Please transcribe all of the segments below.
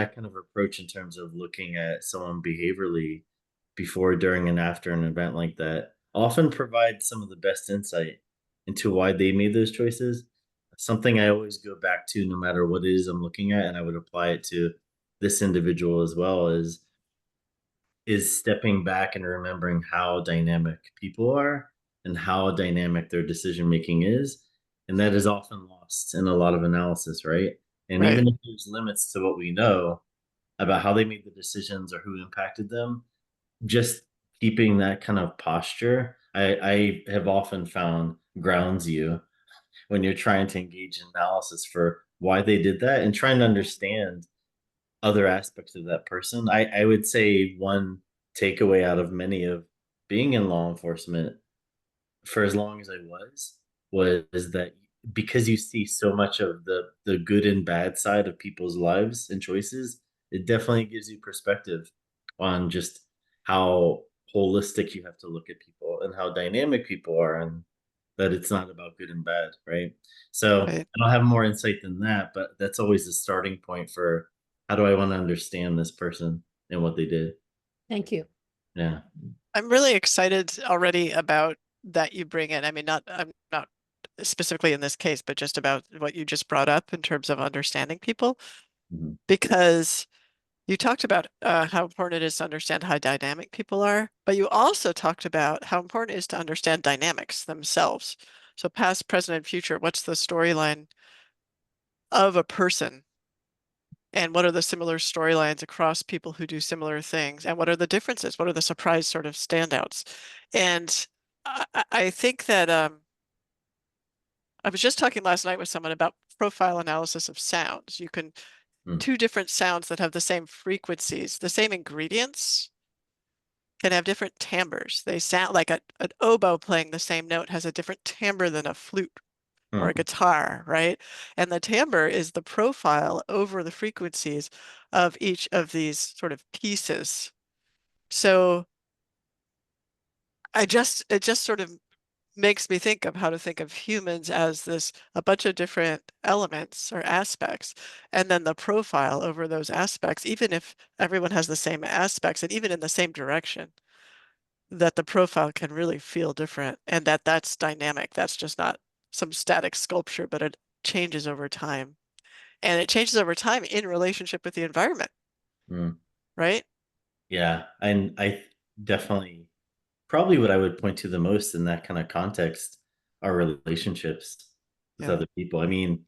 that kind of approach in terms of looking at someone behaviorally before, during, and after an event like that often provides some of the best insight into why they made those choices. Something I always go back to no matter what it is I'm looking at, and I would apply it to this individual as well, is stepping back and remembering how dynamic people are and how dynamic their decision making is. And that is often lost in a lot of analysis, right? And Right. even if there's limits to what we know about how they made the decisions or who impacted them, just keeping that kind of posture, I have often found grounds you when you're trying to engage in analysis for why they did that and trying to understand other aspects of that person. I would say one takeaway out of many of being in law enforcement for as long as I was that because you see so much of the good and bad side of people's lives and choices, it definitely gives you perspective on just how holistic you have to look at people and how dynamic people are, and that it's not about good and bad, right? So Right. I don't have more insight than that, but that's always the starting point for how do I want to understand this person and what they did. Thank you. Yeah. I'm really excited already about that you bring in. I mean, I'm not specifically in this case, but just about what you just brought up in terms of understanding people, Mhm. because you talked about how important it is to understand how dynamic people are, but you also talked about how important it is to understand dynamics themselves. So past, present, and future, what's the storyline of a person? And what are the similar storylines across people who do similar things? And what are the differences? What are the surprise sort of standouts? And I think that I was just talking last night with someone about profile analysis of sounds. You can Mm. two different sounds that have the same frequencies, the same ingredients, can have different timbres. They sound like an oboe playing the same note has a different timbre than a flute or a Mm. guitar, right? And the timbre is the profile over the frequencies of each of these sort of pieces. So it just sort of makes me think of how to think of humans as this a bunch of different elements or aspects, and then the profile over those aspects, even if everyone has the same aspects and even in the same direction, that the profile can really feel different and that that's dynamic. That's just not some static sculpture, but it changes over time. And it changes over time in relationship with the environment, Mm. right? Yeah, and I definitely probably what I would point to the most in that kind of context are relationships with Yeah. other people. I mean,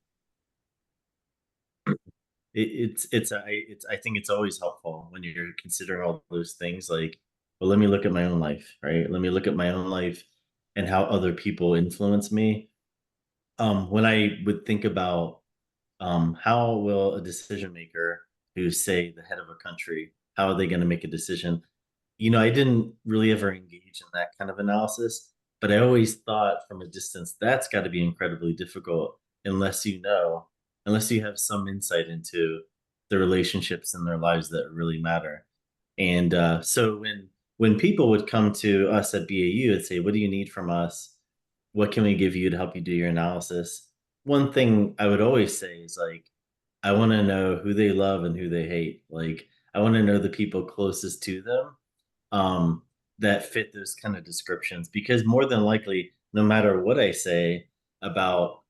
I think it's always helpful when you're considering all those things. Like, well, let me look at my own life, right? Let me look at my own life and how other people influence me. When I would think about how will a decision maker who's say the head of a country, how are they going to make a decision? I didn't really ever engage in that kind of analysis, but I always thought from a distance that's got to be incredibly difficult unless unless you have some insight into the relationships in their lives that really matter. And so when people would come to us at BAU and say, "What do you need from us? What can we give you to help you do your analysis?" One thing I would always say is like, I want to know who they love and who they hate. Like, I want to know the people closest to them um, that fit those kind of descriptions because more than likely, no matter what I say about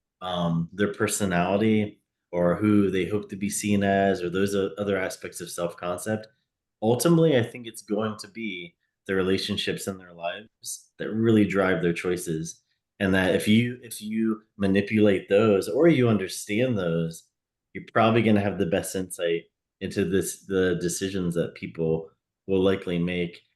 their personality or who they hope to be seen as or those other aspects of self concept, ultimately, I think it's going to be the relationships in their lives that really drive their choices. And that if you manipulate those or you understand those, you're probably going to have the best insight into the decisions that people will likely make